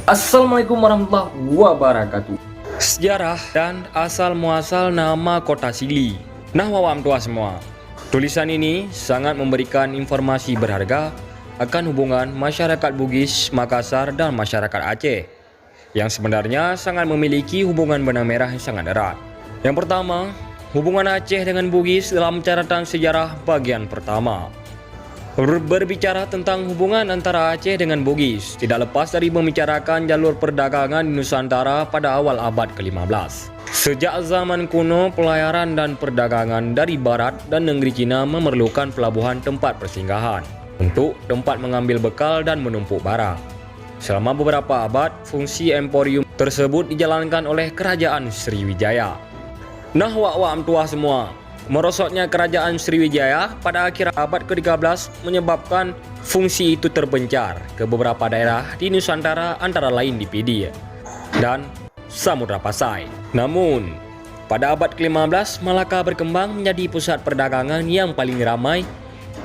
Assalamualaikum warahmatullahi wabarakatuh. Sejarah dan asal-muasal nama kota Sili. Nah, wawam tua semua. Tulisan ini sangat memberikan informasi berharga akan hubungan masyarakat Bugis, Makassar, dan masyarakat Aceh yang sebenarnya sangat memiliki hubungan benang merah yang sangat erat. Yang pertama, hubungan Aceh dengan Bugis dalam catatan sejarah bagian pertama. Berbicara tentang hubungan antara Aceh dengan Bugis, tidak lepas dari membicarakan jalur perdagangan di Nusantara pada awal abad ke-15. Sejak zaman kuno, pelayaran dan perdagangan dari barat dan negeri Cina memerlukan pelabuhan tempat persinggahan untuk tempat mengambil bekal dan menumpuk barang. Selama beberapa abad, fungsi emporium tersebut dijalankan oleh Kerajaan Sriwijaya. Nah, wak-wak tua semua, merosotnya Kerajaan Sriwijaya pada akhir abad ke-13 menyebabkan fungsi itu terbencar ke beberapa daerah di Nusantara, antara lain di Pidi dan Samudra Pasai. Namun, pada abad ke-15 Malaka berkembang menjadi pusat perdagangan yang paling ramai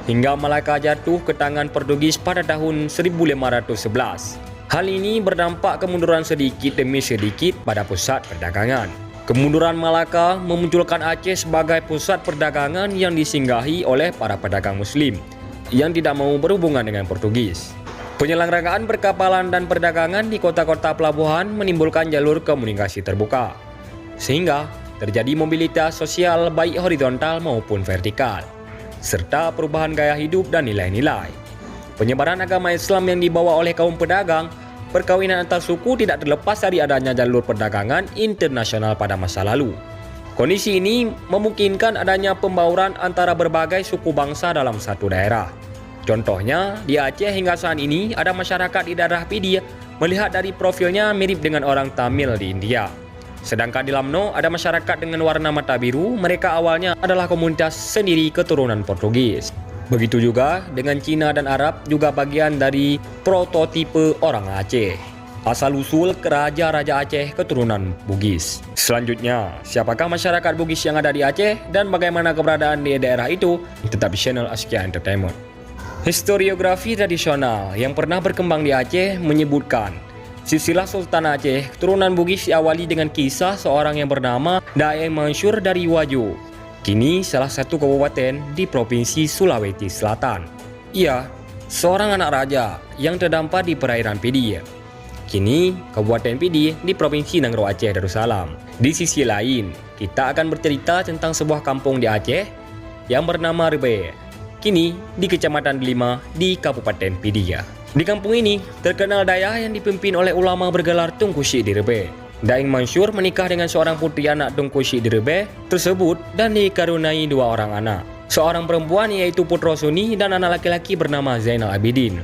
hingga Malaka jatuh ke tangan Portugis pada tahun 1511. Hal ini berdampak kemunduran sedikit demi sedikit pada pusat perdagangan. Kemunduran Malaka memunculkan Aceh sebagai pusat perdagangan yang disinggahi oleh para pedagang Muslim yang tidak mau berhubungan dengan Portugis. Penyelenggaraan perkapalan dan perdagangan di kota-kota pelabuhan menimbulkan jalur komunikasi terbuka, sehingga terjadi mobilitas sosial baik horizontal maupun vertikal, serta perubahan gaya hidup dan nilai-nilai. Penyebaran agama Islam yang dibawa oleh kaum pedagang, perkawinan antar suku tidak terlepas dari adanya jalur perdagangan internasional pada masa lalu. Kondisi ini memungkinkan adanya pembauran antara berbagai suku bangsa dalam satu daerah. Contohnya, di Aceh hingga saat ini ada masyarakat di daerah Pidi melihat dari profilnya mirip dengan orang Tamil di India. Sedangkan di Lamno ada masyarakat dengan warna mata biru, mereka awalnya adalah komunitas sendiri keturunan Portugis. Begitu juga dengan Cina dan Arab, juga bagian dari prototipe orang Aceh. Asal-usul Raja-Raja Aceh keturunan Bugis. Selanjutnya, siapakah masyarakat Bugis yang ada di Aceh dan bagaimana keberadaan di daerah itu? Tetap di channel Askia Entertainment. Historiografi tradisional yang pernah berkembang di Aceh menyebutkan silsilah Sultan Aceh keturunan Bugis diawali dengan kisah seorang yang bernama Daeng Mansur dari Wajo, kini salah satu kabupaten di Provinsi Sulawesi Selatan. Ia seorang anak raja yang terdampar di perairan Pidi, kini Kabupaten Pidi di Provinsi Nangro Aceh Darussalam. Di sisi lain, kita akan bercerita tentang sebuah kampung di Aceh yang bernama Rebe, kini di Kecamatan Delima di Kabupaten Pidi. Di kampung ini terkenal daya yang dipimpin oleh ulama bergelar Tunku Syekh di Rebe. Daeng Mansur menikah dengan seorang putri anak Tunku Syekh di Rebe tersebut dan dikaruniai dua orang anak. Seorang perempuan yaitu Putro Suni dan anak laki-laki bernama Zainal Abidin.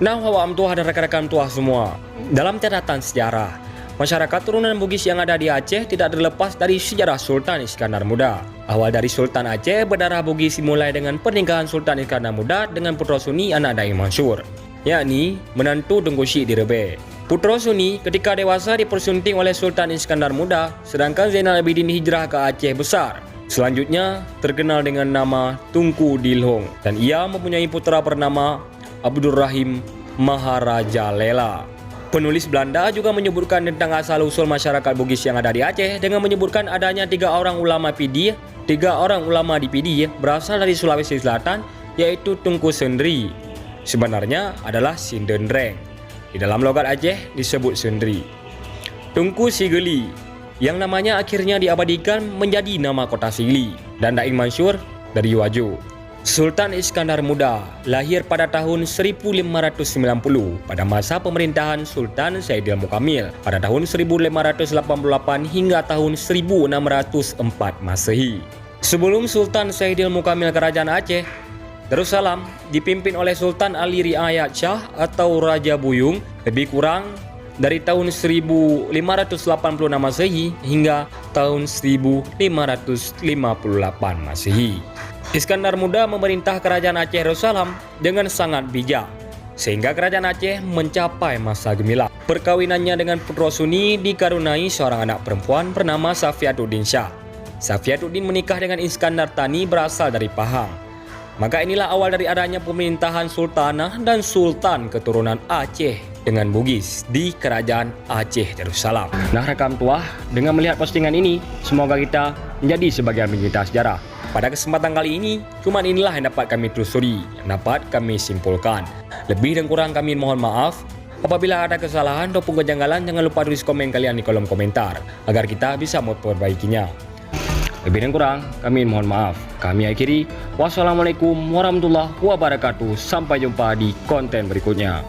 Nah, wawam tua dan rekan-rekan tua semua, dalam catatan sejarah, masyarakat turunan Bugis yang ada di Aceh tidak terlepas dari sejarah Sultan Iskandar Muda. Awal dari Sultan Aceh berdarah Bugis dimulai dengan pernikahan Sultan Iskandar Muda dengan Putro Suni anak Daeng Mansur, yakni menantu Tunku Syekh di Rebe. Putro Suni ketika dewasa dipersunting oleh Sultan Iskandar Muda, sedangkan Zainal Abidin hijrah ke Aceh Besar. Selanjutnya terkenal dengan nama Tunku Dilhong, dan ia mempunyai putra bernama Abdurrahim Maharaja Lela. Penulis Belanda juga menyebutkan tentang asal-usul masyarakat Bugis yang ada di Aceh dengan menyebutkan adanya 3 orang ulama Pidi. 3 orang ulama di Pidi berasal dari Sulawesi Selatan, yaitu Tunku Sendri, sebenarnya adalah Sindenreng. Di dalam logat Aceh disebut Sendri. Tunku Sigeli, yang namanya akhirnya diabadikan menjadi nama kota Sili, dan Daeng Mansur dari Wajo. Sultan Iskandar Muda lahir pada tahun 1590 pada masa pemerintahan Sultan Saidil Mukamil pada tahun 1588 hingga tahun 1604 Masehi. Sebelum Sultan Saidil Mukamil Kerajaan Aceh Darussalam dipimpin oleh Sultan Ali Riayat Shah atau Raja Buyung lebih kurang dari tahun 1586 Masehi hingga tahun 1558 Masehi. Iskandar Muda memerintah Kerajaan Aceh Darussalam dengan sangat bijak, sehingga Kerajaan Aceh mencapai masa gemilang. Perkawinannya dengan Putro Suni dikaruniai seorang anak perempuan bernama Safiatuddin Shah. Safiatuddin menikah dengan Iskandar Tani berasal dari Pahang. Maka inilah awal dari adanya pemerintahan sultanah dan sultan keturunan Aceh dengan Bugis di Kerajaan Aceh Darussalam. Nah rekam tua, dengan melihat postingan ini, semoga kita menjadi sebagian pencinta sejarah. Pada kesempatan kali ini, cuma inilah yang dapat kami telusuri, yang dapat kami simpulkan. Lebih dan kurang kami mohon maaf. Apabila ada kesalahan ataupun kejanggalan, jangan lupa tulis komen kalian di kolom komentar, agar kita bisa memperbaikinya. Lebih dan kurang, kami mohon maaf. Kami akhiri. Wassalamualaikum warahmatullahi wabarakatuh. Sampai jumpa di konten berikutnya.